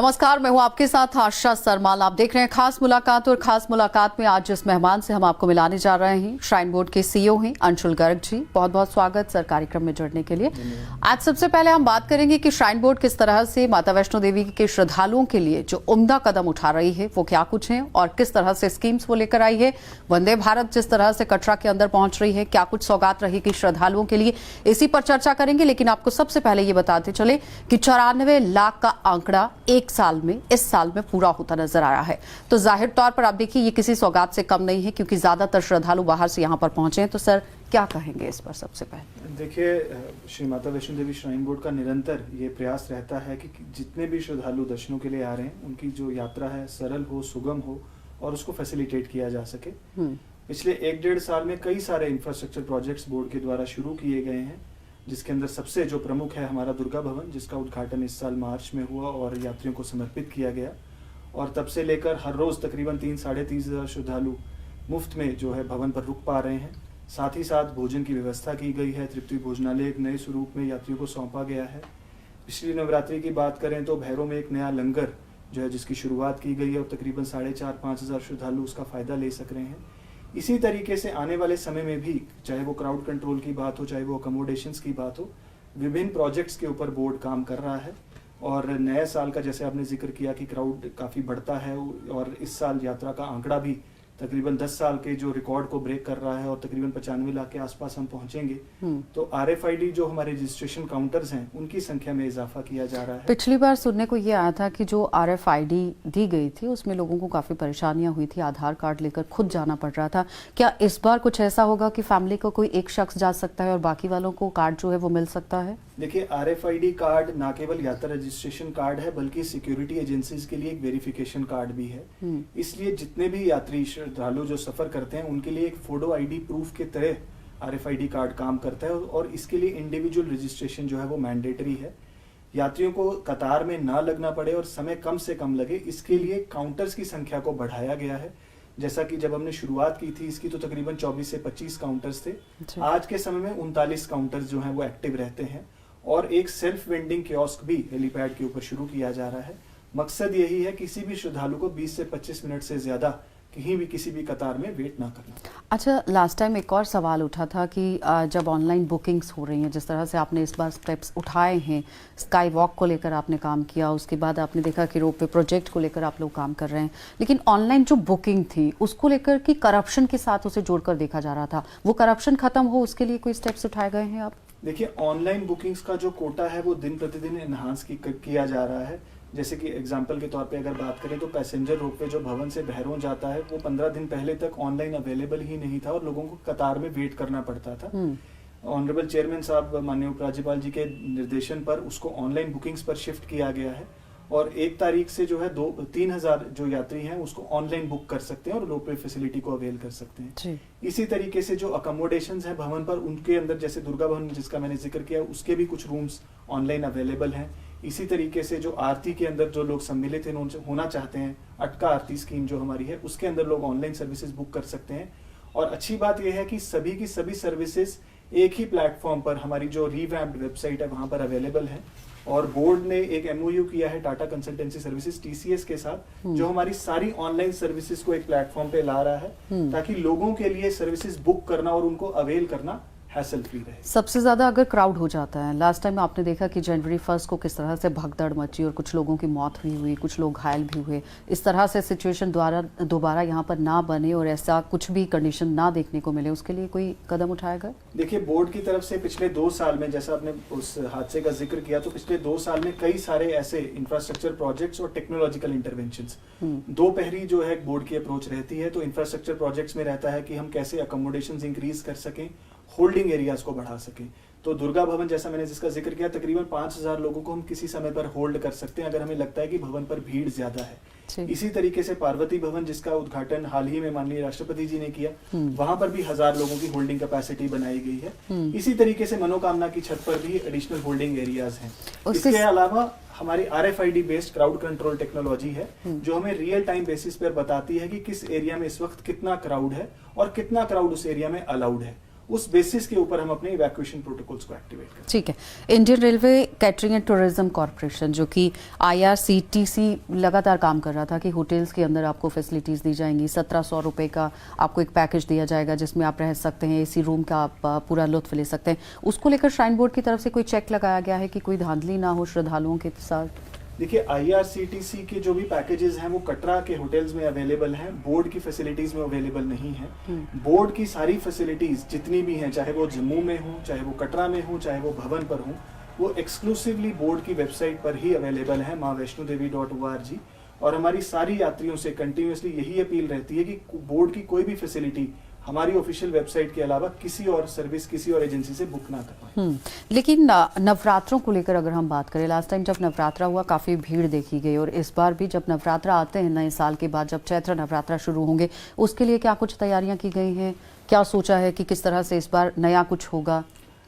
नमस्कार, मैं हूं आपके साथ आशा सरमाल। आप देख रहे हैं खास मुलाकात और खास मुलाकात में आज जिस मेहमान से हम आपको मिलाने जा रहे हैं श्राइन बोर्ड के सीईओ हैं अंशुल गर्ग जी। बहुत बहुत स्वागत सर कार्यक्रम में जुड़ने के लिए। आज सबसे पहले हम बात करेंगे कि श्राइन बोर्ड किस तरह से माता वैष्णो देवी के श्रद्धालुओं के लिए जो उम्दा कदम उठा रही है वो क्या कुछ है और किस तरह से स्कीम्स वो लेकर आई है। वंदे भारत जिस तरह से कटरा के अंदर पहुंच रही है, क्या कुछ सौगात रहेगी श्रद्धालुओं के लिए, इसी पर चर्चा करेंगे। लेकिन आपको सबसे पहले ये बताते चले कि 94 लाख का आंकड़ा एक साल में, इस साल में पूरा होता नजर आ रहा है। तो जाहिर तौर पर आप देखिए ये किसी सौगात से कम नहीं है, क्योंकि ज्यादातर श्रद्धालु बाहर से यहाँ पर पहुंचे हैं। तो सर क्या कहेंगे इस पर? सबसे पहले देखिए, श्री माता वैष्णो देवी श्राइन बोर्ड का निरंतर ये प्रयास रहता है कि जितने भी श्रद्धालु दर्शनों के लिए आ रहे हैं उनकी जो यात्रा है सरल हो, सुगम हो और उसको फैसिलिटेट किया जा सके। पिछले 1-1.5 साल में कई सारे इंफ्रास्ट्रक्चर प्रोजेक्ट्स बोर्ड के द्वारा शुरू किए गए हैं, जिसके अंदर सबसे जो प्रमुख है हमारा दुर्गा भवन, जिसका उद्घाटन इस साल मार्च में हुआ और यात्रियों को समर्पित किया गया। और तब से लेकर हर रोज तकरीबन 3-3.5 हज़ार श्रद्धालु मुफ्त में जो है भवन पर रुक पा रहे हैं। साथ ही साथ भोजन की व्यवस्था की गई है। तृप्ति भोजनालय एक नए स्वरूप में यात्रियों को सौंपा गया है। पिछली नवरात्रि की बात करें तो भैरव में एक नया लंगर जो है जिसकी शुरुआत की गई है और तकरीबन 4.5-5 हज़ार श्रद्धालु उसका फायदा ले सक रहे हैं। इसी तरीके से आने वाले समय में भी, चाहे वो क्राउड कंट्रोल की बात हो, चाहे वो अकोमोडेशंस की बात हो, विभिन्न प्रोजेक्ट्स के ऊपर बोर्ड काम कर रहा है। और नए साल का जैसे आपने जिक्र किया कि क्राउड काफ़ी बढ़ता है और इस साल यात्रा का आंकड़ा भी तकरीबन 10 साल के जो रिकॉर्ड को ब्रेक कर रहा है और तकरीबन 95 लाख के आसपास हम पहुंचेंगे। तो RFID जो हमारे रजिस्ट्रेशन काउंटर्स हैं उनकी संख्या में इजाफा किया जा रहा है। पिछली बार सुनने को ये आया था कि जो RFID दी गई थी उसमें लोगों को काफी परेशानियां हुई थी, आधार कार्ड लेकर खुद जाना पड़ रहा था। क्या इस बार कुछ ऐसा होगा कि फैमिली को कोई एक शख्स जा सकता है और बाकी वालों को कार्ड जो है वो मिल सकता है? देखिए, RFID कार्ड ना केवल यात्रा रजिस्ट्रेशन कार्ड है बल्कि सिक्योरिटी एजेंसीज के लिए एक वेरिफिकेशन कार्ड भी है। इसलिए जितने भी यात्री श्रद्धालु जो सफर करते हैं उनके लिए एक फोटो ID प्रूफ के तरह RFID कार्ड काम करता है और इसके लिए इंडिविजुअल रजिस्ट्रेशन जो है वो मैंडेटरी है। यात्रियों को कतार में ना लगना पड़े और समय कम से कम लगे, इसके लिए काउंटर्स की संख्या को बढ़ाया गया है। जैसा कि जब हमने शुरुआत की थी इसकी तो तकरीबन 24 से 25 काउंटर्स थे। आज के समय में 39 काउंटर्स जो हैं वो एक्टिव रहते हैं और एक सेल्फ वेंडिंग कियोस्क भी हेलीपैड के ऊपर शुरू किया जा रहा है। मकसद यही है किसी भी श्रद्धालु को 20 से 25 मिनट से ज्यादा कहीं भी किसी भी कतार में वेट ना करना। अच्छा, लास्ट टाइम एक और सवाल उठा था कि जब ऑनलाइन बुकिंग्स हो रही हैं, जिस तरह से आपने इस बार स्टेप्स उठाए हैं, स्काई वॉक को लेकर आपने काम किया, उसके बाद आपने देखा कि रोपवे प्रोजेक्ट को लेकर आप लोग काम कर रहे हैं, लेकिन ऑनलाइन जो बुकिंग थी उसको लेकर कि करप्शन के साथ उसे जोड़कर देखा जा रहा था, वो करप्शन खत्म हो उसके लिए कोई स्टेप्स उठाए गए हैं आप? देखिए, ऑनलाइन बुकिंग्स का जो कोटा है वो दिन प्रतिदिन एनहांस किया जा रहा है। जैसे कि एग्जांपल के तौर पे अगर बात करें तो पैसेंजर रोपवे जो भवन से भैरव जाता है वो 15 दिन पहले तक ऑनलाइन अवेलेबल ही नहीं था और लोगों को कतार में वेट करना पड़ता था। ऑनरेबल चेयरमैन साहब माननीय उपराज्यपाल जी के निर्देशन पर उसको ऑनलाइन बुकिंग्स पर शिफ्ट किया गया है और 1 तारीख से जो है 2-3 हज़ार जो यात्री हैं उसको ऑनलाइन बुक कर सकते हैं और रोपवे फैसिलिटी को अवेल कर सकते हैं। इसी तरीके से जो अकोमोडेशंस हैं भवन पर, उनके अंदर जैसे दुर्गा भवन जिसका मैंने जिक्र किया उसके भी कुछ रूम्स ऑनलाइन अवेलेबल हैं। इसी तरीके से जो आरती के अंदर जो लोग सम्मिलित होना चाहते हैं, अटका आरती स्कीम जो हमारी है उसके अंदर लोग ऑनलाइन सर्विसेज बुक कर सकते हैं। और अच्छी बात यह है कि सभी की सभी सर्विसेज एक ही प्लेटफॉर्म पर, हमारी जो रिवैम्प्ड वेबसाइट है वहां पर अवेलेबल है। और बोर्ड ने एक MOU किया है टाटा कंसल्टेंसी सर्विसेज TCS के साथ, जो हमारी सारी ऑनलाइन सर्विसेज को एक प्लेटफॉर्म पे ला रहा है ताकि लोगों के लिए सर्विसेज बुक करना और उनको अवेल करना हैसल फ्री रहे। सबसे ज्यादा अगर क्राउड हो जाता है, लास्ट टाइम आपने देखा कि जनवरी 1 को किस तरह से भगदड़ मची और कुछ लोगों की मौत भी हुई, कुछ लोग घायल भी हुए। इस तरह से सिचुएशन दोबारा यहाँ पर ना बने और ऐसा कुछ भी कंडीशन ना देखने को मिले, उसके लिए कोई कदम उठाया गया? देखिए, बोर्ड की तरफ से पिछले 2 साल में, जैसा आपने उस हादसे का जिक्र किया, तो पिछले 2 साल में कई सारे ऐसे इंफ्रास्ट्रक्चर प्रोजेक्ट्स और टेक्नोलॉजिकल इंटरवेंशंस, दो पहरी जो है बोर्ड की अप्रोच रहती है। तो इंफ्रास्ट्रक्चर प्रोजेक्ट्स में रहता है कि हम कैसे अकोमोडेशंस इंक्रीज कर सकें, होल्डिंग एरियाज को बढ़ा सके। तो दुर्गा भवन जैसा मैंने जिसका जिक्र किया, तकरीबन 5000 लोगों को हम किसी समय पर होल्ड कर सकते हैं अगर हमें लगता है कि भवन पर भीड़ ज्यादा है। इसी तरीके से पार्वती भवन जिसका उद्घाटन हाल ही में माननीय राष्ट्रपति जी ने किया, वहां पर भी 1000 लोगों की होल्डिंग कैपेसिटी बनाई गई है। इसी तरीके से मनोकामना की छत पर भी एडिशनल होल्डिंग एरियाज हैं। इसके अलावा हमारी RFID based crowd control technology है जो हमें रियल टाइम बेसिस पर बताती है कि किस एरिया में इस वक्त कितना क्राउड है और कितना क्राउड उस एरिया में अलाउड है। उस बेसिस के ऊपर हम अपने इवैक्यूएशन प्रोटोकॉल्स को एक्टिवेट करते हैं। ठीक है। Indian railway catering and tourism corporation जो कि IRCTC लगातार काम कर रहा था कि होटल्स के अंदर आपको फैसिलिटीज़ दी जाएंगी, 1700 रुपये का आपको एक पैकेज दिया जाएगा जिसमें आप रह सकते हैं, AC रूम का आप पूरा लुत्फ ले सकते हैं। उसको लेकर श्राइन बोर्ड की तरफ से कोई चेक लगाया गया है कि कोई धांधली ना हो श्रद्धालुओं के साथ? देखिए, IRCTC के जो भी पैकेजेस हैं वो कटरा के होटल्स में अवेलेबल हैं, बोर्ड की फैसिलिटीज में अवेलेबल नहीं है। बोर्ड की सारी फैसिलिटीज जितनी भी हैं, चाहे वो जम्मू में हो, चाहे वो कटरा में हो, चाहे वो भवन पर हो, वो एक्सक्लूसिवली बोर्ड की वेबसाइट पर ही अवेलेबल है, maavaishnodevi.org। और हमारी सारी यात्रियों से कंटिन्यूसली यही अपील रहती है कि बोर्ड की कोई भी फैसिलिटी हमारी ऑफिशियल वेबसाइट के अलावा किसी और सर्विस, किसी और एजेंसी से बुक ना करवाएं। लेकिन नवरात्रों को लेकर अगर हम बात करें, लास्ट टाइम जब नवरात्रा हुआ काफ़ी भीड़ देखी गई, और इस बार भी जब नवरात्रा आते हैं नए साल के बाद, जब चैत्र नवरात्रा शुरू होंगे, उसके लिए क्या कुछ तैयारियां की गई हैं? क्या सोचा है कि किस तरह से इस बार नया कुछ होगा?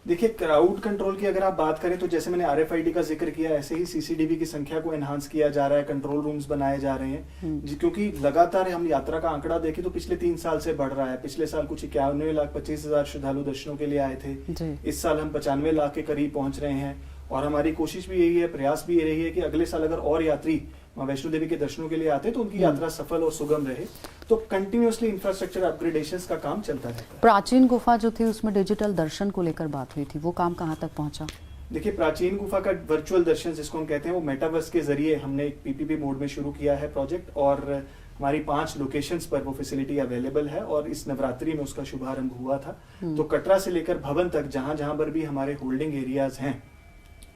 देखिए, क्राउड कंट्रोल की अगर आप बात करें तो जैसे मैंने RFID का जिक्र किया, ऐसे ही CCTV की संख्या को एनहांस किया जा रहा है, कंट्रोल रूम्स बनाए जा रहे हैं, क्योंकि लगातार हम यात्रा का आंकड़ा देखें तो पिछले 3 साल से बढ़ रहा है। पिछले साल कुछ 91,25,000 श्रद्धालु दर्शनों के लिए आए थे, इस साल हम 95 लाख के करीब पहुंच रहे हैं। और हमारी कोशिश भी यही है, प्रयास भी यही है कि अगले साल अगर और यात्री मां वैष्णो देवी के दर्शनों के लिए आते हैं तो उनकी यात्रा सफल और सुगम रहे। तो कंटिन्यूअसली इंफ्रास्ट्रक्चर अपग्रेडेशंस का काम चलता रहता है। प्राचीन गुफा जो थी उसमें डिजिटल दर्शन को लेकर बात हुई थी, वो काम कहाँ तक पहुंचा? देखिए, प्राचीन गुफा का वर्चुअल दर्शन जिसको हम कहते हैं, वो मेटावर्स के जरिए हमने एक PPP मोड में शुरू किया है प्रोजेक्ट, और हमारी 5 लोकेशंस पर वो फैसिलिटी अवेलेबल है और इस नवरात्रि में उसका शुभारंभ हुआ था। तो कटरा से लेकर भवन तक जहां जहां पर भी हमारे होल्डिंग एरियाज हैं,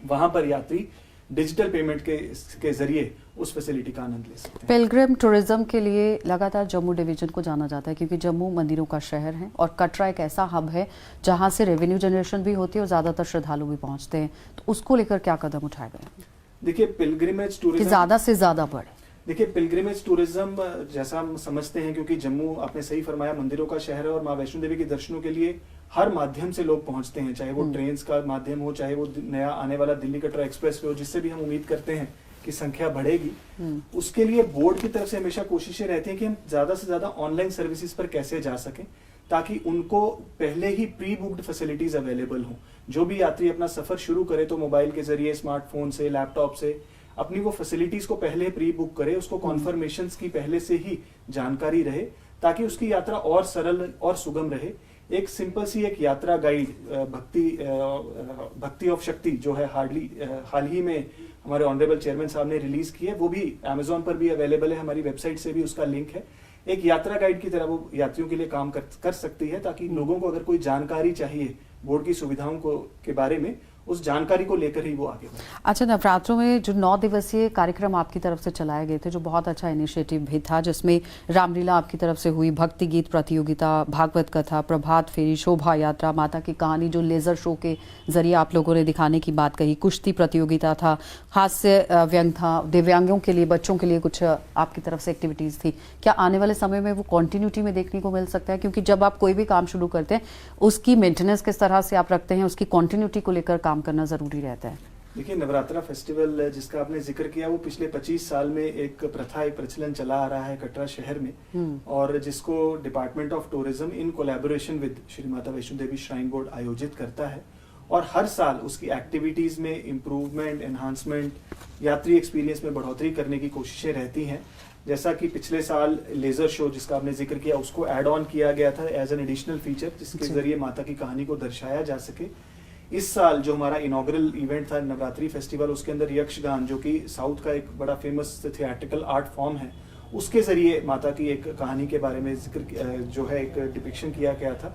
वहां पर यात्री डिजिटल पेमेंट के जरिए उस फैसिलिटी का आनंद ले सकते हैं। पिलग्रिम टूरिज्म के लिए लगातार जम्मू डिवीजन को जाना जाता है, क्योंकि जम्मू मंदिरों का शहर है और कटरा एक ऐसा हब है जहां से रेवेन्यू जनरेशन भी होती है और ज्यादातर श्रद्धालु भी पहुंचते हैं। तो उसको लेकर क्या कदम उठाए गए? देखिए, पिलग्रिमेज टूरिज्म कि ज्यादा से ज्यादा बढ़े। देखिए, पिलग्रिमेज टूरिज्म जैसा हम समझते हैं, क्योंकि जम्मू, आपने सही फरमाया, मंदिरों का शहर है और मां वैष्णो देवी के दर्शनों के लिए हर माध्यम से लोग पहुंचते हैं, चाहे वो ट्रेन का माध्यम हो, चाहे वो नया आने वाला दिल्ली कटरा एक्सप्रेस हो, जिससे भी हम उम्मीद करते हैं कि संख्या बढ़ेगी। उसके लिए बोर्ड की तरफ से हमेशा कोशिशें रहती हैं कि हम ज्यादा से ज्यादा ऑनलाइन सर्विसेज पर कैसे जा सकें, ताकि उनको पहले ही प्री बुक्ड फैसिलिटीज अवेलेबल हों। जो भी यात्री अपना सफर शुरू करे तो मोबाइल के जरिए, स्मार्टफोन से, लैपटॉप से अपनी वो फैसिलिटीज को पहले प्री बुक करे, उसको कॉन्फर्मेशंस की पहले से ही जानकारी रहे, ताकि उसकी यात्रा और सरल और सुगम रहे। एक सिंपल सी एक यात्रा गाइड, भक्ति ऑफ शक्ति, जो है हाल ही में हमारे ऑनरेबल चेयरमैन साहब ने रिलीज की है, वो भी Amazon पर भी अवेलेबल है, हमारी वेबसाइट से भी उसका लिंक है। एक यात्रा गाइड की तरह वो यात्रियों के लिए काम कर सकती है, ताकि लोगों को अगर कोई जानकारी चाहिए बोर्ड की सुविधाओं के बारे में, उस जानकारी को लेकर ही वो आगे बढ़े। अच्छा, नवरात्रों में जो 9 दिवसीय कार्यक्रम आपकी तरफ से चलाए गए थे, जो बहुत अच्छा इनिशिएटिव भी था, जिसमें रामलीला आपकी तरफ से हुई, भक्ति गीत प्रतियोगिता, भागवत कथा, प्रभात फेरी, शोभा यात्रा, माता की कहानी जो लेजर शो के जरिए आप लोगों ने दिखाने की बात कही, कुश्ती प्रतियोगिता था, हास्य व्यंग था, दिव्यांगों के लिए, बच्चों के लिए कुछ आपकी तरफ से एक्टिविटीज थी। क्या आने वाले समय में वो कॉन्टिन्यूटी में देखने को मिल सकता है? क्योंकि जब आप कोई भी काम शुरू करते हैं, उसकी मेंटेनेंस किस तरह से आप रखते हैं, उसकी कॉन्टिन्यूटी को लेकर काम करना जरूरी रहता है। देखिए, नवरात्रा फेस्टिवल जिसका आपने जिक्र किया, वो पिछले 25 साल में एक प्रथा, एक प्रचलन चला आ रहा है कटरा शहर में, और जिसको department of tourism in collaboration with Shri Mata Vaishno Devi shrine board आयोजित करता है। और हर साल उसकी एक्टिविटीज में इम्प्रूवमेंट, एनहांसमेंट, यात्री एक्सपीरियंस में बढ़ोतरी करने की कोशिशें रहती हैं। जैसा कि पिछले साल लेजर शो जिसका आपने जिक्र किया, उसको ऐड ऑन किया गया था एज एन एडिशनल फीचर, जिसके जरिए माता की कहानी को दर्शाया जा सके। इस साल जो हमारा इनॉग्रल इवेंट था नवरात्रि फेस्टिवल, उसके अंदर यक्षगान, जो कि साउथ का एक बड़ा फेमस थिएट्रिकल आर्ट फॉर्म है, उसके जरिए माता की एक कहानी के बारे में जिक्र, जो है एक डिपिक्शन किया गया था,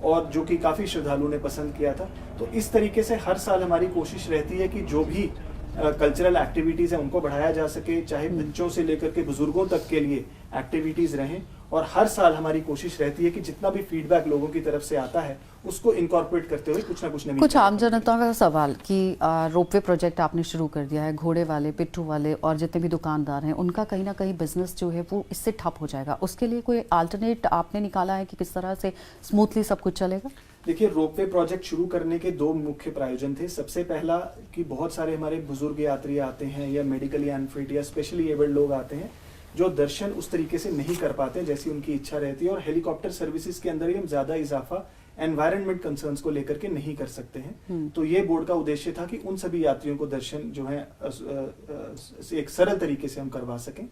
और जो कि काफी श्रद्धालुओं ने पसंद किया था। तो इस तरीके से हर साल हमारी कोशिश रहती है कि जो भी कल्चरल एक्टिविटीज है उनको बढ़ाया जा सके, चाहे बच्चों से लेकर के बुजुर्गों तक के लिए एक्टिविटीज रहें। और हर साल हमारी कोशिश रहती है कि जितना भी फीडबैक लोगों की तरफ से आता है, उसको इनकॉर्पोरेट करते हुए कुछ ना कुछ नवीन। कुछ आम जनता का सवाल कि रोपवे प्रोजेक्ट आपने शुरू कर दिया है, घोड़े वाले, पिट्ठू वाले और जितने भी दुकानदार हैं, उनका कहीं ना कहीं बिजनेस जो है वो इससे ठप हो जाएगा। उसके लिए कोई अल्टरनेट आपने निकाला है कि किस तरह से स्मूथली सब कुछ चलेगा? देखिए, रोपवे प्रोजेक्ट शुरू करने के 2 मुख्य प्रायोजन थे। सबसे पहला कि बहुत सारे हमारे बुजुर्ग यात्री आते हैं, या मेडिकली अनफिट या स्पेशली एबल्ड लोग आते हैं, जो दर्शन उस तरीके से नहीं कर पाते जैसी उनकी इच्छा रहती है, और हेलीकॉप्टर सर्विसेज के अंदर ही हम ज्यादा इजाफा एनवायरनमेंट कंसर्न्स को लेकर के नहीं कर सकते हैं। तो ये बोर्ड का उद्देश्य था कि उन सभी यात्रियों को दर्शन जो है एक सरल तरीके से हम करवा सकें।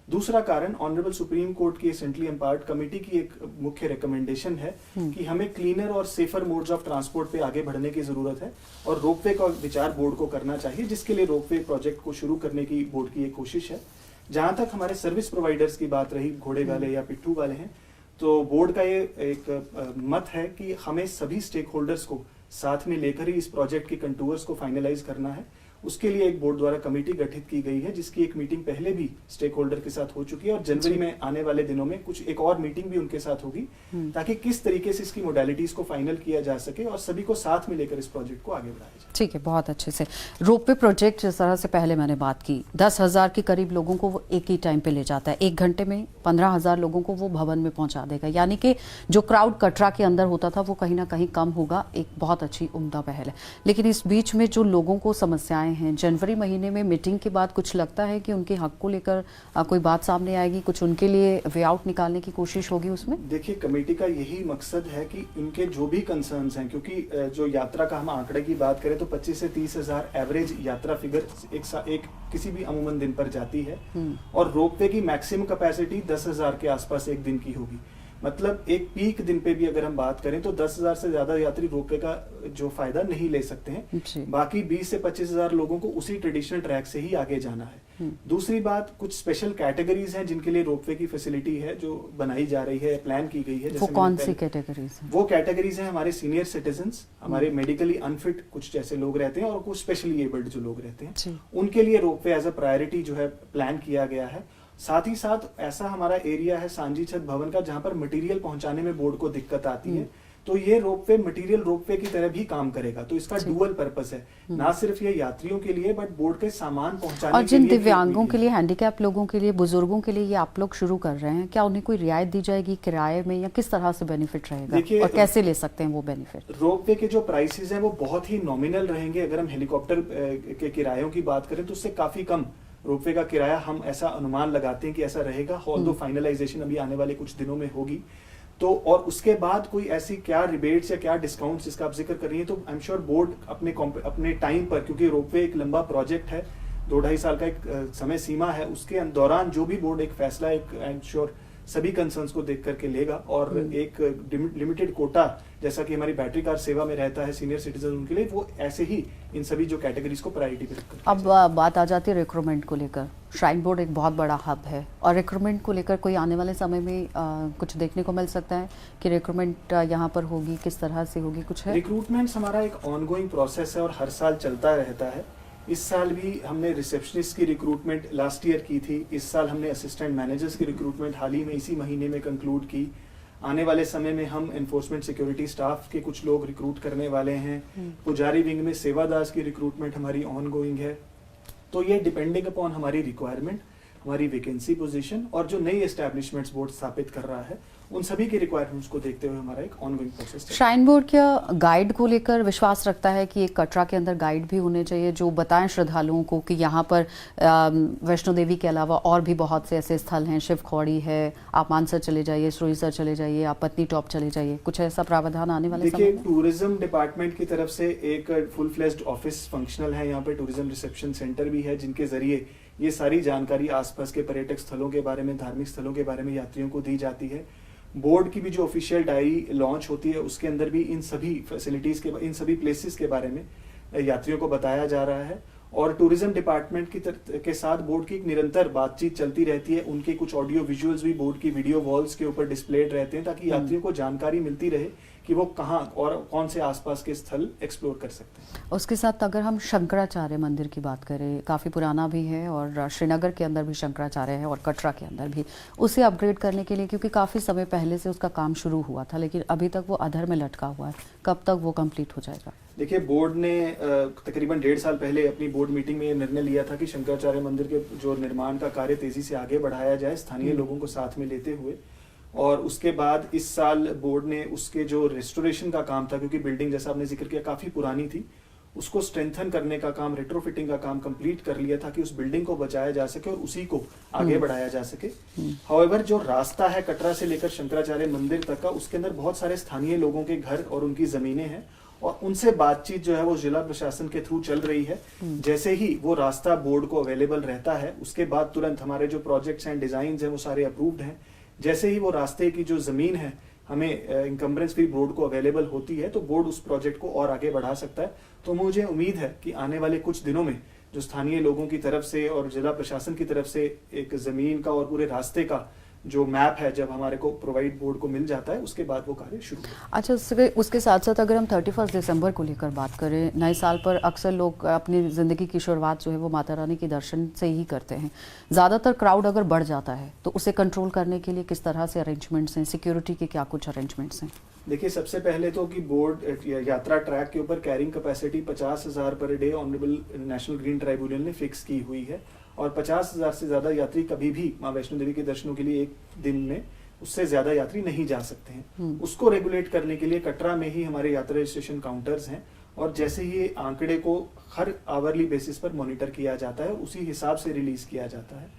दूसरा कारण, ऑनरेबल सुप्रीम कोर्ट की सेंट्रली एम्पावर्ड कमेटी की एक मुख्य रिकमेंडेशन है कि हमें क्लीनर और सेफर मोड्स ऑफ ट्रांसपोर्ट पे आगे बढ़ने की जरूरत है और रोपवे का विचार बोर्ड को करना चाहिए, जिसके लिए रोपवे प्रोजेक्ट को शुरू करने की बोर्ड की एक कोशिश है। जहां तक हमारे सर्विस प्रोवाइडर्स की बात रही, घोड़े वाले या पिट्ठू वाले हैं, तो बोर्ड का ये एक मत है कि हमें सभी स्टेक होल्डर्स को साथ में लेकर ही इस प्रोजेक्ट की कंटूर्स को फाइनलाइज करना है। उसके लिए एक बोर्ड द्वारा कमेटी गठित की गई है, जिसकी एक मीटिंग पहले भी स्टेक होल्डर के साथ हो चुकी है और जनवरी में आने वाले दिनों में कुछ एक और मीटिंग भी उनके साथ होगी, ताकि किस तरीके से इसकी मोडालिटीज को फाइनल किया जा सके और सभी को साथ में लेकर इस प्रोजेक्ट को आगे बढ़ाया जाए। ठीक है, बहुत अच्छे से। रोपवे प्रोजेक्ट जिस तरह से पहले मैंने बात की, 10,000 के करीब लोगों को वो एक ही टाइम पे ले जाता है, 1 घंटे में 15,000 लोगों को वो भवन में पहुंचा देगा, यानी कि जो क्राउड कटरा के अंदर होता था वो कहीं ना कहीं कम होगा। एक बहुत अच्छी उम्दा पहल है। लेकिन इस बीच में जो लोगों को समस्याएं हैं, जनवरी महीने में मीटिंग के बाद कुछ लगता है कि उनके हक को लेकर कोई बात सामने आएगी, कुछ उनके लिए वे आउट निकालने की कोशिश होगी उसमें? देखिए, कमेटी का यही मकसद है कि इनके जो भी कंसर्न्स हैं, क्योंकि जो यात्रा का हम आंकड़े की बात करें तो 25 से 30,000 एवरेज यात्रा फिगर एक किसी भी अमूमन दिन पर जाती है और रोपवे की मैक्सिमम कैपेसिटी 10,000 के आसपास एक दिन की होगी। मतलब एक पीक दिन पे भी अगर हम बात करें तो 10,000 से ज्यादा यात्री रोपवे का जो फायदा नहीं ले सकते हैं। बाकी 20 से 25,000 लोगों को उसी ट्रेडिशनल ट्रैक से ही आगे जाना है। दूसरी बात, कुछ स्पेशल कैटेगरीज हैं जिनके लिए रोपवे की फैसिलिटी है जो बनाई जा रही है, प्लान की गई है। वो कौन सी कैटेगरीज हैं? वो कैटेगरीज हैं हमारे सीनियर सिटीजन्स, हमारे मेडिकली अनफिट कुछ जैसे लोग रहते हैं और कुछ स्पेशली एबल्ड जो लोग रहते हैं, उनके लिए रोपवे एज अ प्रायोरिटी जो है प्लान किया गया है। साथ ही साथ ऐसा हमारा एरिया है सांजी छत भवन का जहां पर मटेरियल पहुंचाने में बोर्ड को दिक्कत आती है, तो ये रोपवे मटेरियल रोपवे की तरह भी काम करेगा। तो इसका डुअल पर्पस है, ना सिर्फ ये यात्रियों के लिए बट बोर्ड के सामान पहुंचाने और जिन दिव्यांगों के लिए, हैंडीकैप लोगों के लिए, बुजुर्गों के लिए ये आप लोग शुरू कर रहे हैं, क्या उन्हें कोई रियायत दी जाएगी किराए में या किस तरह से बेनिफिट रहेगा और कैसे ले सकते हैं वो बेनिफिट? रोपवे के जो प्राइसेस हैं वो बहुत ही नॉमिनल रहेंगे। अगर हम हेलीकॉप्टर के किरायों की बात करें तो उससे काफी कम रोपवे का किराया, हम ऐसा अनुमान लगाते हैं कि ऐसा रहेगा। ऑल्दो फाइनलाइजेशन अभी आने वाले कुछ दिनों में होगी। तो और उसके बाद कोई ऐसी क्या रिबेट्स या क्या डिस्काउंट्स जिसका आप जिक्र कर रही है, तो आई एम श्योर बोर्ड अपने टाइम पर, क्योंकि रोपवे एक लंबा प्रोजेक्ट है, 2-2.5 साल का एक समय सीमा है, उसके दौरान जो भी बोर्ड एक फैसला, एक आई एम श्योर सभी कंसर्न्स को देख करके लेगा और एक लिमिटेड कोटा जैसा कि हमारी बैटरी कार सेवा में रहता है सीनियर सिटीजन, उनके लिए वो ऐसे ही इन सभी जो कैटेगरीज को प्रायोरिटी पे रखकर। अब बात आ जाती है रिक्रूटमेंट को लेकर। श्राइन बोर्ड एक बहुत बड़ा हब है और रिक्रूटमेंट को लेकर कोई आने वाले समय में कुछ देखने को मिल सकता है कि रिक्रूटमेंट यहाँ पर होगी, किस तरह से होगी, कुछ है? रिक्रूटमेंट हमारा एक ऑनगोइंग प्रोसेस है और हर साल चलता रहता है। इस साल भी हमने रिसेप्शनिस्ट की रिक्रूटमेंट लास्ट ईयर की थी। इस साल हमने असिस्टेंट मैनेजर्स की रिक्रूटमेंट हाल ही में इसी महीने में कंक्लूड की। आने वाले समय में हम एनफोर्समेंट सिक्योरिटी स्टाफ के कुछ लोग रिक्रूट करने वाले हैं। पुजारी विंग में सेवादास की रिक्रूटमेंट हमारी ऑनगोइंग है। तो ये डिपेंडिंग अपॉन हमारी रिक्वायरमेंट, हमारी वैकेंसी पोजीशन और जो नई एस्टैब्लिशमेंट्स बोर्ड स्थापित कर रहा है, उन सभी के रिक्वायरमेंट्स को देखते हुए हमारा एक ऑनगोइंग प्रोसेस है। श्राइन बोर्ड क्या गाइड को लेकर विश्वास रखता है कि एक कटरा के अंदर गाइड भी होने चाहिए जो बताएं श्रद्धालुओं को कि यहाँ पर वैष्णो देवी के अलावा और भी बहुत से ऐसे स्थल हैं, शिव खौड़ी है, आप मानसर चले जाइए, सरोईसर चले जाइए, आप पत्नी टॉप चले जाइए, कुछ ऐसा प्रावधान आने वाले समय में? देखिए, टूरिज्म डिपार्टमेंट की तरफ से एक फुल फ्लेज्ड ऑफिस फंक्शनल है, यहाँ पे टूरिज्म रिसेप्शन सेंटर भी है, जिनके जरिए ये सारी जानकारी आसपास के पर्यटक स्थलों के बारे में, धार्मिक स्थलों के बारे में यात्रियों को दी जाती है। बोर्ड की भी जो ऑफिशियल डायरी लॉन्च होती है उसके अंदर भी इन सभी फैसिलिटीज के, इन सभी प्लेसेस के बारे में यात्रियों को बताया जा रहा है। और टूरिज्म डिपार्टमेंट के साथ बोर्ड की एक निरंतर बातचीत चलती रहती है। उनके कुछ ऑडियो विजुअल्स भी बोर्ड की वीडियो वॉल्स के ऊपर डिस्प्लेड रहते हैं, ताकि यात्रियों को जानकारी मिलती रहे कि वो कहाँ और कौन से आसपास के स्थल एक्सप्लोर कर सकते हैं। उसके साथ अगर हम शंकराचार्य मंदिर की बात करें, काफ़ी पुराना भी है और श्रीनगर के अंदर भी शंकराचार्य है और कटरा के अंदर भी, उसे अपग्रेड करने के लिए, क्योंकि काफ़ी समय पहले से उसका काम शुरू हुआ था लेकिन अभी तक वो अधर में लटका हुआ है, कब तक वो कंप्लीट हो जाएगा? देखिए, बोर्ड ने तकरीबन 1.5 साल पहले अपनी बोर्ड मीटिंग में निर्णय लिया था कि शंकराचार्य मंदिर के जो निर्माण का कार्य तेजी से आगे बढ़ाया जाए, स्थानीय लोगों को साथ में लेते हुए। और उसके बाद इस साल बोर्ड ने उसके जो रेस्टोरेशन का काम था, क्योंकि बिल्डिंग जैसा आपने जिक्र किया काफी पुरानी थी, उसको स्ट्रेंथन करने का काम, रेट्रोफिटिंग का काम कंप्लीट कर लिया ताकि उस बिल्डिंग को बचाया जा सके और उसी को आगे बढ़ाया जा सके। हाउएवर जो रास्ता है कटरा से लेकर शंकराचार्य मंदिर तक का, उसके अंदर बहुत सारे स्थानीय लोगों के घर और उनकी जमीनें हैं और उनसे बातचीत जो है वो जिला प्रशासन के थ्रू चल रही है। जैसे ही वो रास्ता बोर्ड को अवेलेबल रहता है उसके बाद तुरंत हमारे जो प्रोजेक्ट्स एंड डिजाइन हैं वो सारे अप्रूव्ड हैं। जैसे ही वो रास्ते की जो जमीन है हमें इनकम्बरेंस फ्री बोर्ड को अवेलेबल होती है तो बोर्ड उस प्रोजेक्ट को और आगे बढ़ा सकता है। तो मुझे उम्मीद है कि आने वाले कुछ दिनों में जो स्थानीय लोगों की तरफ से और जिला प्रशासन की तरफ से एक जमीन का और पूरे रास्ते का जो मैप है जब हमारे को प्रोवाइड बोर्ड को मिल जाता है उसके बाद वो कार्य शुरू होगा। अच्छा, उसके साथ साथ अगर हम 31 दिसंबर को लेकर बात करें, नए साल पर अक्सर लोग अपनी ज़िंदगी की शुरुआत जो है वो माता रानी के दर्शन से ही करते हैं। ज़्यादातर क्राउड अगर बढ़ जाता है तो उसे कंट्रोल करने के लिए किस तरह से अरेंजमेंट्स हैं, सिक्योरिटी के क्या कुछ अरेंजमेंट्स हैं? देखिए, सबसे पहले तो कि बोर्ड यात्रा ट्रैक के ऊपर carrying capacity 50,000 per day honourable national green tribunal ने फिक्स की हुई है और 50,000 से ज्यादा यात्री कभी भी मां वैष्णो देवी के दर्शनों के लिए एक दिन में उससे ज्यादा यात्री नहीं जा सकते हैं। उसको रेगुलेट करने के लिए कटरा में ही हमारे यात्रा रजिस्ट्रेशन काउंटर्स हैं और जैसे ही ये आंकड़े को हर आवरली बेसिस पर मॉनिटर किया जाता है उसी हिसाब से रिलीज किया जाता है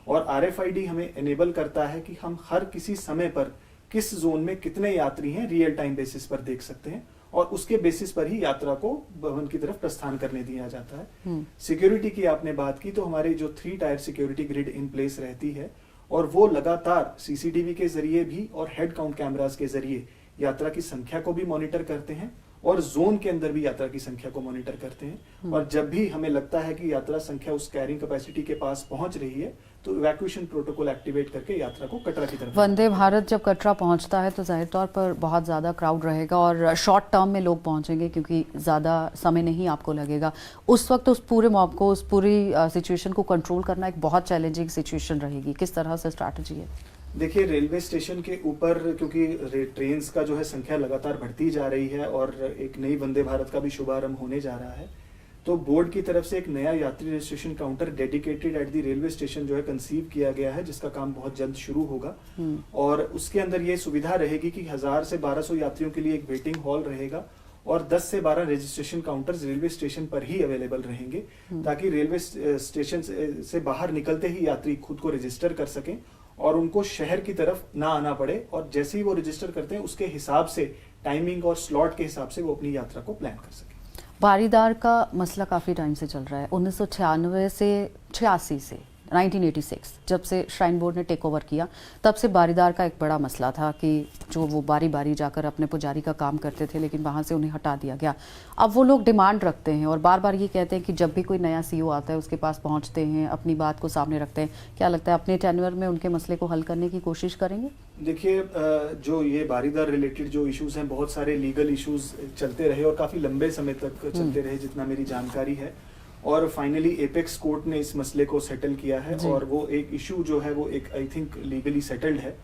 और RFID हमें एनेबल करता है कि हम हर किसी समय पर किस जोन में कितने यात्री हैं रियल टाइम बेसिस पर देख सकते हैं और उसके बेसिस पर ही यात्रा को भवन की तरफ प्रस्थान करने दिया जाता है। सिक्योरिटी की आपने बात की तो हमारी जो 3 tyre security grid in place रहती है और वो लगातार CCTV के जरिए भी और हेड काउंट कैमरास के जरिए यात्रा की संख्या को भी मॉनिटर करते हैं और जोन के अंदर भी यात्रा की संख्या को मॉनिटर करते हैं और जब भी हमें लगता है कि यात्रा संख्या उस कैरिंग कैपेसिटी के पास पहुंच रही है तो इवैक्यूएशन प्रोटोकॉल एक्टिवेट करके यात्रा को कटरा की तरफ। वंदे भारत जब कटरा पहुंचता है तो जाहिर तौर पर बहुत ज़्यादा क्राउड रहेगा और शॉर्ट टर्म में लोग पहुंचेंगे क्योंकि ज़्यादा समय नहीं आपको लगेगा। उस वक्त उस पूरे मॉब को, उस पूरी सिचुएशन को कंट्रोल करना एक बहुत चैलेंजिंग सिचुएशन रहेगी। किस तरह से स्ट्रैटेजी है? देखिए, रेलवे स्टेशन के ऊपर क्योंकि ट्रेन्स का जो है संख्या लगातार बढ़ती जा रही है और एक नई वंदे भारत का भी शुभारंभ होने जा रहा है तो बोर्ड की तरफ से एक नया यात्री registration counter dedicated at the railway station जो है कंसीव किया गया है जिसका काम बहुत जल्द शुरू होगा और उसके अंदर ये सुविधा रहेगी कि 1000 से 1200 यात्रियों के लिए एक वेटिंग हॉल रहेगा और 10 से 12 रजिस्ट्रेशन काउंटर्स रेलवे स्टेशन पर ही अवेलेबल रहेंगे ताकि रेलवे स्टेशन से बाहर निकलते ही यात्री खुद को रजिस्टर कर सकें और उनको शहर की तरफ ना आना पड़े और जैसे ही वो रजिस्टर करते हैं उसके हिसाब से टाइमिंग और स्लॉट के हिसाब से वो अपनी यात्रा को प्लान कर सकें। बारीदार का मसला काफ़ी टाइम से चल रहा है, 1996 से 86 से 1986 जब से श्राइन बोर्ड ने टेक ओवर किया तब से बारीदार का एक बड़ा मसला था कि जो वो बारी बारी जाकर अपने पुजारी का काम करते थे लेकिन वहाँ से उन्हें हटा दिया गया। अब वो लोग डिमांड रखते हैं और बार बार ये कहते हैं कि जब भी कोई नया CEO आता है उसके पास पहुँचते हैं, अपनी बात को सामने रखते हैं। क्या लगता है अपने टेन्योर में उनके मसले को हल करने की कोशिश करेंगे? देखिए, जो ये बारीदार रिलेटेड जो इश्यूज हैं बहुत सारे लीगल इश्यूज चलते रहे और काफी लंबे समय तक चलते रहे जितना मेरी जानकारी है और फाइनली एपेक्स कोर्ट ने इस मसले को सेटल किया है और वो एक इशू जो है वो एक आई थिंक लीगली सेटल्ड है।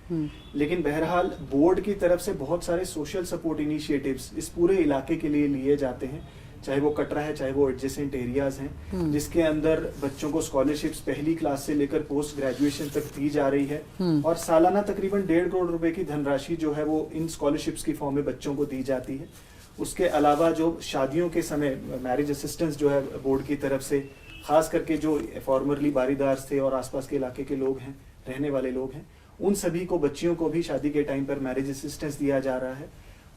लेकिन बहरहाल बोर्ड की तरफ से बहुत सारे सोशल सपोर्ट इनिशिएटिव्स इस पूरे इलाके के लिए लिए जाते हैं, चाहे वो कटरा है चाहे वो एडजेसेंट एरियाज हैं जिसके अंदर बच्चों को स्कॉलरशिप्स पहली क्लास से लेकर पोस्ट ग्रेजुएशन तक दी जा रही है और सालाना तकरीबन 1.5 करोड़ रुपए की धनराशि जो है वो इन स्कॉलरशिप्स की फॉर्म में बच्चों को दी जाती है। उसके अलावा जो शादियों के समय मैरिज असिस्टेंस जो है बोर्ड की तरफ से खास करके जो फॉर्मरली बारीदार थे और आसपास के इलाके के लोग हैं, रहने वाले लोग हैं, उन सभी को बच्चियों को भी शादी के टाइम पर मैरिज असिस्टेंस दिया जा रहा है।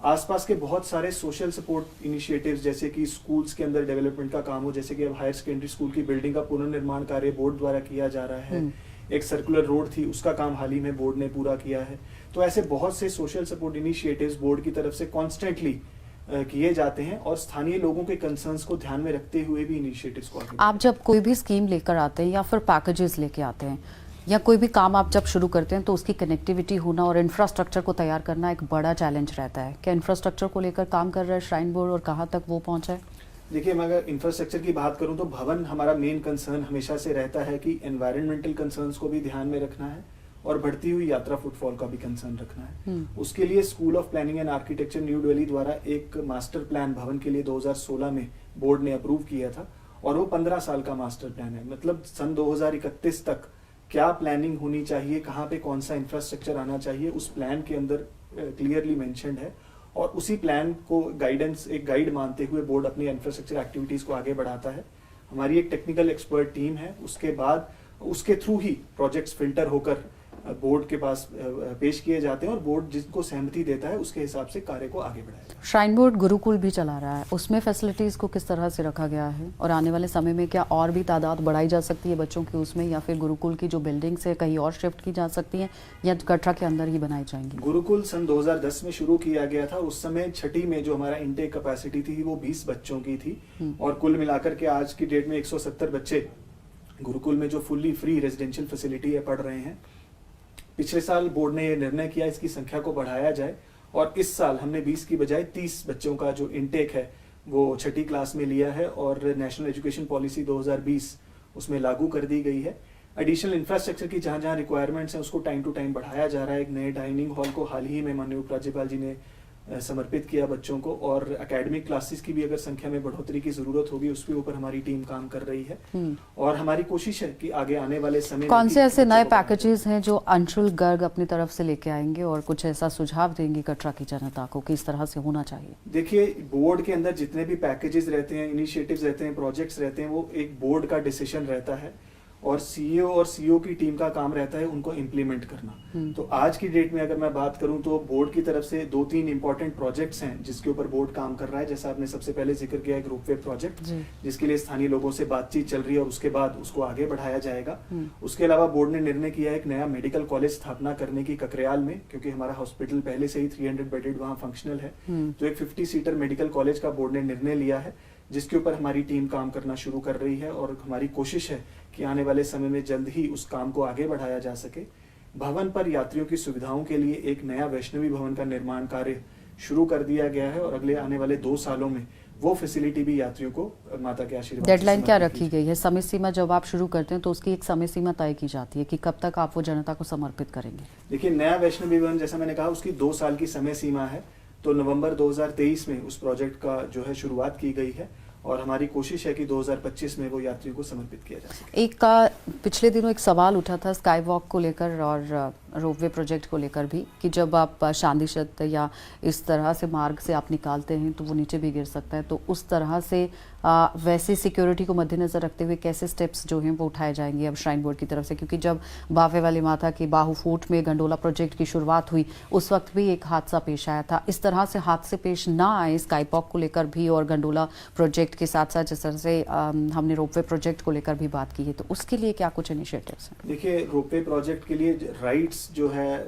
आसपास के बहुत सारे सोशल सपोर्ट इनिशिएटिव्स जैसे कि स्कूल्स के अंदर डेवलपमेंट का काम हो, जैसे कि अब हायर सेकेंडरी स्कूल की बिल्डिंग का पुनर्निर्माण कार्य बोर्ड द्वारा किया जा रहा है। एक सर्कुलर रोड थी उसका काम हाल ही में बोर्ड ने पूरा किया है। तो ऐसे बहुत से सोशल सपोर्ट इनिशिएटिव्स बोर्ड की तरफ से कॉन्स्टेंटली किए जाते हैं और स्थानीय लोगों के कंसर्न्स को ध्यान में रखते हुए भी इनिशिएटिव्स को आगे। आप जब कोई भी स्कीम लेकर आते हैं या फिर पैकेजेस लेके आते हैं या कोई भी काम आप जब शुरू करते हैं तो उसकी कनेक्टिविटी होना और इंफ्रास्ट्रक्चर को तैयार करना एक बड़ा चैलेंज रहता है। क्या इंफ्रास्ट्रक्चर को लेकर काम कर रहा है श्राइन बोर्ड और कहाँ तक वो पहुंचा है? देखिए, मैं अगर इंफ्रास्ट्रक्चर की बात करूं तो भवन हमारा मेन कंसर्न हमेशा से रहता है कि एनवायरमेंटल कंसर्न्स को भी ध्यान में रखना है और बढ़ती हुई यात्रा फुटफॉल का भी कंसर्न रखना है। उसके लिए school of planning and architecture new Delhi द्वारा एक मास्टर प्लान भवन के लिए 2016 में बोर्ड ने अप्रूव किया था और वो 15 साल का मास्टर प्लान है। मतलब सन 2031 तक क्या प्लानिंग होनी चाहिए, कहाँ पे कौन सा इंफ्रास्ट्रक्चर आना चाहिए, उस प्लान के अंदर क्लियरली मेंशन्ड है और उसी प्लान को एक गाइड मानते हुए बोर्ड अपनी इंफ्रास्ट्रक्चर एक्टिविटीज को आगे बढ़ाता है। हमारी एक टेक्निकल एक्सपर्ट टीम है, उसके बाद उसके थ्रू ही प्रोजेक्ट्स फिल्टर होकर बोर्ड के पास पेश किए जाते हैं और बोर्ड जिसको सहमति देता है उसके हिसाब से कार्य को आगे बढ़ाया जाता है। श्राइन बोर्ड गुरुकुल भी चला रहा है, उसमें फैसिलिटीज़ को किस तरह से रखा गया है और आने वाले समय में क्या और भी तादाद बढ़ाई जा सकती है बच्चों की उसमें, या फिर गुरुकुल की जो बिल्डिंग्स है कहीं और शिफ्ट की जा सकती हैं या कटरा के अंदर ही बनाई जाएंगी? गुरुकुल सन 2010 में शुरू किया गया था। उस समय छठी में जो हमारा इनटेक कैपेसिटी थी वो 20 बच्चों की थी और कुल मिलाकर के आज की डेट में 170 बच्चे गुरुकुल में जो फुल्ली फ्री रेजिडेंशियल फैसिलिटी है पढ़ रहे हैं। पिछले साल बोर्ड ने यह निर्णय किया इसकी संख्या को बढ़ाया जाए और इस साल हमने 20 की बजाय 30 बच्चों का जो इनटेक है वो छठी क्लास में लिया है और नेशनल एजुकेशन पॉलिसी 2020 उसमें लागू कर दी गई है। एडिशनल इंफ्रास्ट्रक्चर की जहां जहां रिक्वायरमेंट्स हैं उसको टाइम टू टाइम बढ़ाया जा रहा है। एक नए डाइनिंग हॉल को हाल ही में माननीय उपराज्यपाल जी ने समर्पित किया बच्चों को, और एकेडमिक क्लासेस की भी अगर संख्या में बढ़ोतरी की जरूरत होगी उसके ऊपर हमारी टीम काम कर रही है और हमारी कोशिश है कि आगे आने वाले समय कौन से ऐसे नए पैकेजेस हैं जो अंशुल गर्ग अपनी तरफ से लेके आएंगे और कुछ ऐसा सुझाव देंगे कटरा की जनता को कि इस तरह से होना चाहिए? देखिए, बोर्ड के अंदर जितने भी पैकेजेस रहते हैं, इनिशिएटिव्स रहते हैं, प्रोजेक्ट्स रहते हैं, वो एक बोर्ड का डिसीजन रहता है और सीईओ और सीईओ की टीम का काम रहता है उनको इम्प्लीमेंट करना। तो आज की डेट में अगर मैं बात करूं तो बोर्ड की तरफ से 2-3 इंपॉर्टेंट प्रोजेक्ट्स हैं जिसके ऊपर बोर्ड काम कर रहा है। जैसा आपने सबसे पहले जिक्र किया एक रोपवे प्रोजेक्ट जिसके लिए स्थानीय लोगों से बातचीत चल रही है और उसके बाद उसको आगे बढ़ाया जाएगा। उसके अलावा बोर्ड ने निर्णय किया है एक नया मेडिकल कॉलेज स्थापना करने की ककरेयाल में, क्योंकि हमारा हॉस्पिटल पहले से ही 300 बेडेड वहां फंक्शनल है। तो एक 50 सीटर मेडिकल कॉलेज का बोर्ड ने निर्णय लिया है जिसके ऊपर हमारी टीम काम करना शुरू कर रही है और हमारी कोशिश है कि आने वाले समय में जल्द ही उस काम को आगे बढ़ाया जा सके। भवन पर यात्रियों की सुविधाओं के लिए एक नया वैष्णवी भवन का निर्माण कार्य शुरू कर दिया गया है और अगले आने वाले 2 सालों में वो फैसिलिटी भी यात्रियों को माता के आशीर्वाद। डेडलाइन क्या रखी गई है? समय सीमा जब आप शुरू करते हैं तो उसकी एक समय सीमा तय की जाती है कि कब तक आप वो जनता को समर्पित करेंगे? देखिए, नया वैष्णवी भवन जैसा मैंने कहा उसकी 2 साल की समय सीमा है, तो नवंबर 2023 में उस प्रोजेक्ट का जो है शुरुआत की गई है और हमारी कोशिश है कि 2025 में वो यात्रियों को समर्पित किया जा सके। एक पिछले दिनों एक सवाल उठा था स्काई वॉक को लेकर और रोपवे प्रोजेक्ट को लेकर भी कि जब आप शांति शत या इस तरह से मार्ग से आप निकालते हैं तो वो नीचे भी गिर सकता है, तो उस तरह से वैसे सिक्योरिटी को मद्देनजर रखते हुए कैसे स्टेप्स जो हैं वो उठाए जाएंगे अब श्राइन बोर्ड की तरफ से? क्योंकि जब बावे वाली माता की बाहू फूट में गंडोला प्रोजेक्ट की शुरुआत हुई उस वक्त भी एक हादसा पेश आया था। इस तरह से हादसे पेश ना आए स्काई वॉक को लेकर भी और गंडोला प्रोजेक्ट के साथ साथ जिस तरह से हमने रोपवे प्रोजेक्ट को लेकर भी बात की है, तो उसके लिए क्या कुछ इनिशिएटिव्स हैं? देखिए, रोपवे प्रोजेक्ट के लिए राइट्स जो है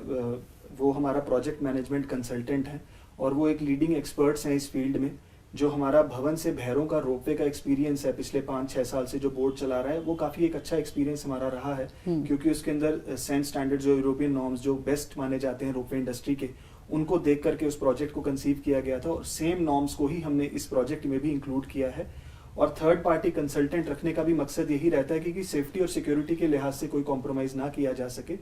वो हमारा प्रोजेक्ट मैनेजमेंट कंसल्टेंट है और वो एक लीडिंग एक्सपर्ट्स हैं इस फील्ड में। जो हमारा भवन से भैरों का रोपवे का एक्सपीरियंस है पिछले 5-6 साल से जो बोर्ड चला रहा है वो काफी एक अच्छा एक्सपीरियंस हमारा रहा है, क्योंकि उसके अंदर सेंस स्टैंडर्ड जो यूरोपियन नॉर्म्स जो बेस्ट माने जाते हैं रोपवे इंडस्ट्री के, उनको देख करके उस प्रोजेक्ट को कंसीव किया गया था और सेम नॉर्म्स को ही हमने इस प्रोजेक्ट में भी इंक्लूड किया है। और थर्ड पार्टी कंसल्टेंट रखने का भी मकसद यही रहता है कि सेफ्टी और सिक्योरिटी के लिहाज से कोई कॉम्प्रोमाइज ना किया जा सके।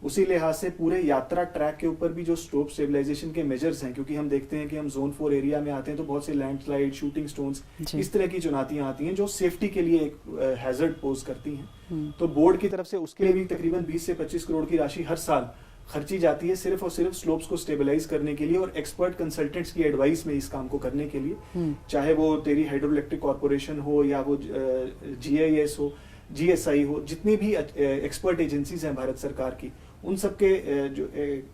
उसी लिहाज से पूरे यात्रा ट्रैक के ऊपर भी जो स्लोप स्टेबलाइजेशन के मेजर्स हैं, क्योंकि हम देखते हैं कि हम जोन 4 एरिया में आते हैं तो बहुत से लैंडस्लाइड, शूटिंग स्टोन्स, इस तरह की चुनौतियां आती हैं जो सेफ्टी के लिए एक हैजर्ड पोज करती हैं। तो बोर्ड की तरफ से उसके लिए भी तकरीबन 20 से 25 करोड़ की राशि हर साल खर्ची जाती है सिर्फ और सिर्फ स्लोप्स को स्टेबलाइज करने के लिए और एक्सपर्ट कंसल्टेंट्स की एडवाइस में इस काम को करने के लिए, चाहे वो तेरी हाइड्रोइलेक्ट्रिक कॉर्पोरेशन हो या वो GIS हो, GSI हो, जितनी भी एक्सपर्ट एजेंसीज हैं भारत सरकार की, उन सबके जो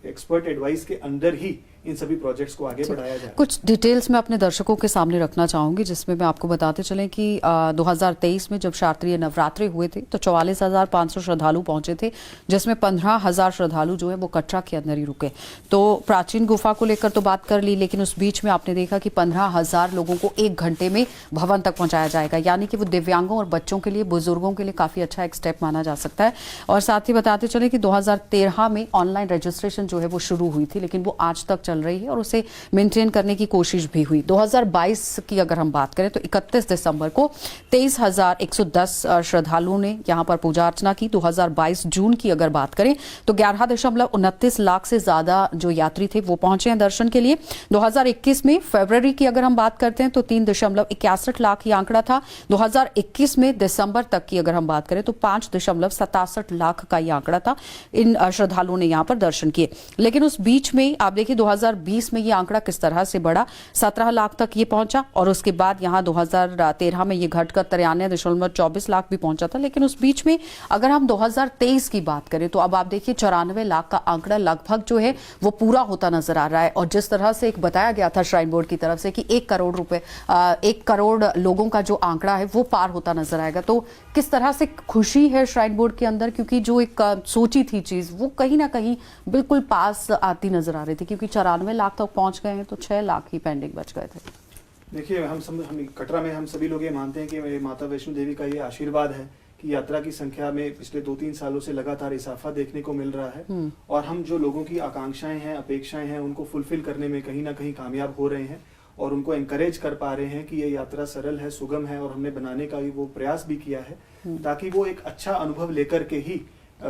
एक्सपर्ट एडवाइस के अंदर ही इन सभी प्रोजेक्ट्स को आगे बढ़ाया जाए। कुछ डिटेल्स मैं अपने दर्शकों के सामने रखना चाहूंगी जिसमें मैं आपको बताते चलें कि 2023 में जब शारदीय नवरात्रे हुए थे तो 44,500 श्रद्धालु पहुंचे थे, जिसमें 15,000 श्रद्धालु जो है वो कटरा के अंदर ही रुके। तो प्राचीन गुफा को लेकर तो बात कर ली, लेकिन उस बीच में आपने देखा कि 15,000 लोगों को 1 घंटे में भवन तक पहुंचाया जाएगा, यानी कि वो दिव्यांगों और बच्चों के लिए, बुजुर्गों के लिए काफी अच्छा एक स्टेप माना जा सकता है। और साथ ही बताते चले कि 2013 में ऑनलाइन रजिस्ट्रेशन जो है वो शुरू हुई थी, लेकिन वो आज तक चल रही है और उसे मेंटेन करने की कोशिश भी हुई। 2022 की अगर हम बात करें तो 31 दिसंबर को 23,110 श्रद्धालुओं ने यहां पर पूजा अर्चना की। 2022 जून की अगर बात करें तो 11.29 लाख से ज्यादा जो यात्री थे वो पहुंचे हैं दर्शन के लिए। 2021 में फरवरी की अगर हम बात करते हैं तो 3.61 लाख ये आंकड़ा था। 2021 में दिसंबर तक की अगर हम बात करें तो 5.67 लाख का ये आंकड़ा था। इन श्रद्धालुओं ने यहां पर दर्शन किए, लेकिन उस बीच में आप देखिए 2020 में ये आंकड़ा किस तरह से बढ़ा, 17 लाख तक ये पहुंचा और उसके बाद यहाँ 2013 में ये घटकर 93.24 लाख भी पहुंचा था। लेकिन उस बीच में अगर हम 2023 की बात करें तो अब आप देखिए 94 लाख का आंकड़ा लगभग जो है वो पूरा होता नजर आ रहा है। और जिस तरह से एक बताया गया था श्राइन बोर्ड की तरफ से कि 1 करोड़ रुपए 1 करोड़ लोगों का जो आंकड़ा है वो पार होता नजर आएगा, तो किस तरह से खुशी है श्राइन बोर्ड के अंदर, क्योंकि जो एक सोची थी चीज वो कहीं ना कहीं बिल्कुल पास आती नजर आ रही थी, क्योंकि 94 लाख तक पहुंच गए हैं तो 6 लाख ही पेंडिंग बच गए थे। देखिए हम कटरा में हम सभी लोग ये मानते हैं कि माता वैष्णो देवी का ये आशीर्वाद है कि यात्रा की संख्या में पिछले 2-3 सालों से लगातार इजाफा देखने को मिल रहा है और हम जो लोगों की आकांक्षाएं हैं, अपेक्षाएं हैं, उनको फुलफिल करने में कहीं ना कहीं कामयाब हो रहे हैं और उनको एनकरेज कर पा रहे हैं कि ये यात्रा सरल है, सुगम है और हमने बनाने का वो प्रयास भी किया है ताकि वो एक अच्छा अनुभव लेकर के ही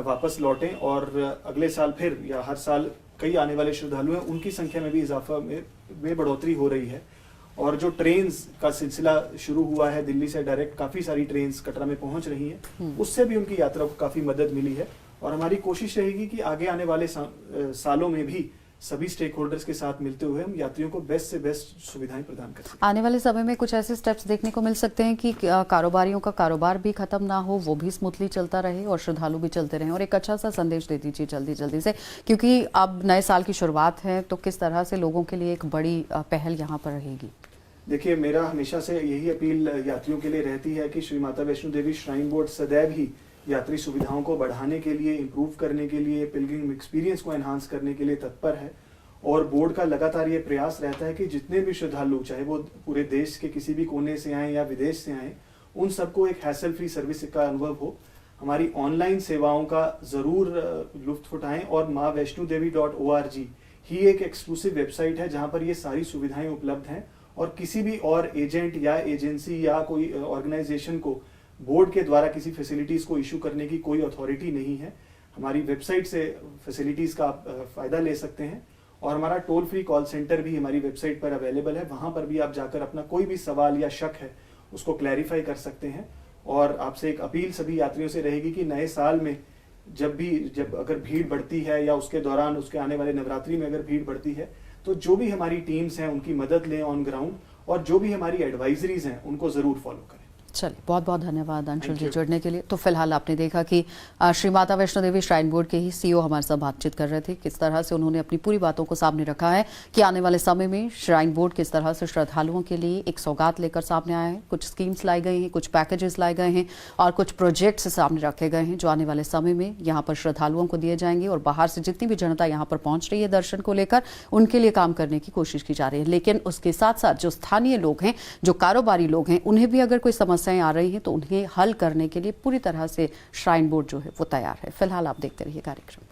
वापस लौटें और अगले साल फिर या हर साल कई आने वाले श्रद्धालु हैं उनकी संख्या में भी इजाफा में बढ़ोतरी हो रही है। और जो ट्रेन्स का सिलसिला शुरू हुआ है, दिल्ली से डायरेक्ट काफी सारी ट्रेन्स कटरा में पहुंच रही हैं, उससे भी उनकी यात्रा को काफी मदद मिली है और हमारी कोशिश रहेगी कि आगे आने वाले सालों में भी सभी स्टेक होल्डर्स के साथ मिलते हुए हम यात्रियों को बेस्ट से बेस्ट सुविधाएं प्रदान कर सकते हैं। आने वाले समय में कुछ ऐसे स्टेप्स देखने को मिल सकते हैं कि कारोबारियों का कारोबार भी खत्म ना हो, वो भी स्मूथली चलता रहे और श्रद्धालु भी चलते रहें, और एक अच्छा सा संदेश दे दीजिए जल्दी से, क्योंकि अब नए साल की शुरुआत है तो किस तरह से लोगों के लिए एक बड़ी पहल यहाँ पर रहेगी। देखिए मेरा हमेशा से यही अपील यात्रियों के लिए रहती है कि श्री माता वैष्णो देवी श्राइन बोर्ड सदैव ही यात्री सुविधाओं को बढ़ाने के लिए, इम्प्रूव करने के लिए, पिलग्रिम एक्सपीरियंस को एनहांस करने के लिए तत्पर है और बोर्ड का लगातार ये प्रयास रहता है कि जितने भी श्रद्धालु, चाहे वो पूरे देश के किसी भी कोने से आए या विदेश से आए, उन सबको एक हैसल फ्री सर्विस का अनुभव हो। हमारी ऑनलाइन सेवाओं का जरूर लुत्फ उठाएं और maavaishnodevi.org ही एक एक्सक्लूसिव वेबसाइट है जहां पर ये सारी सुविधाएं उपलब्ध हैं और किसी भी और एजेंट या एजेंसी या कोई ऑर्गेनाइजेशन को बोर्ड के द्वारा किसी फैसिलिटीज को इशू करने की कोई अथॉरिटी नहीं है। हमारी वेबसाइट से फैसिलिटीज का आप फायदा ले सकते हैं और हमारा टोल फ्री कॉल सेंटर भी हमारी वेबसाइट पर अवेलेबल है, वहां पर भी आप जाकर अपना कोई भी सवाल या शक है उसको क्लैरिफाई कर सकते हैं। और आपसे एक अपील सभी यात्रियों से रहेगी कि नए साल में जब अगर भीड़ बढ़ती है या उसके दौरान उसके आने वाले नवरात्रि में अगर भीड़ बढ़ती है तो जो भी हमारी टीम्स हैं उनकी मदद लें ऑन ग्राउंड और जो भी हमारी एडवाइजरीज हैं उनको जरूर फॉलो करें। चलिए, बहुत बहुत धन्यवाद अंशुल जी जुड़ने के लिए। तो फिलहाल आपने देखा कि श्री माता वैष्णो देवी श्राइन बोर्ड के ही सीईओ हमारे साथ बातचीत कर रहे थे, किस तरह से उन्होंने अपनी पूरी बातों को सामने रखा है कि आने वाले समय में श्राइन बोर्ड किस तरह से श्रद्धालुओं के लिए एक सौगात लेकर सामने आया है। कुछ स्कीम्स लाई गई हैं, कुछ पैकेजेस लाए गए हैं और कुछ प्रोजेक्ट्स सामने रखे गए हैं जो आने वाले समय में यहाँ पर श्रद्धालुओं को दिए जाएंगे और बाहर से जितनी भी जनता यहाँ पर पहुंच रही है दर्शन को लेकर, उनके लिए काम करने की कोशिश की जा रही है। लेकिन उसके साथ साथ जो स्थानीय लोग हैं, जो कारोबारी लोग हैं, उन्हें भी अगर कोई समस्याएं आ रही हैं तो उन्हें हल करने के लिए पूरी तरह से श्राइन बोर्ड जो है वो तैयार है। फिलहाल आप देखते रहिए कार्यक्रम।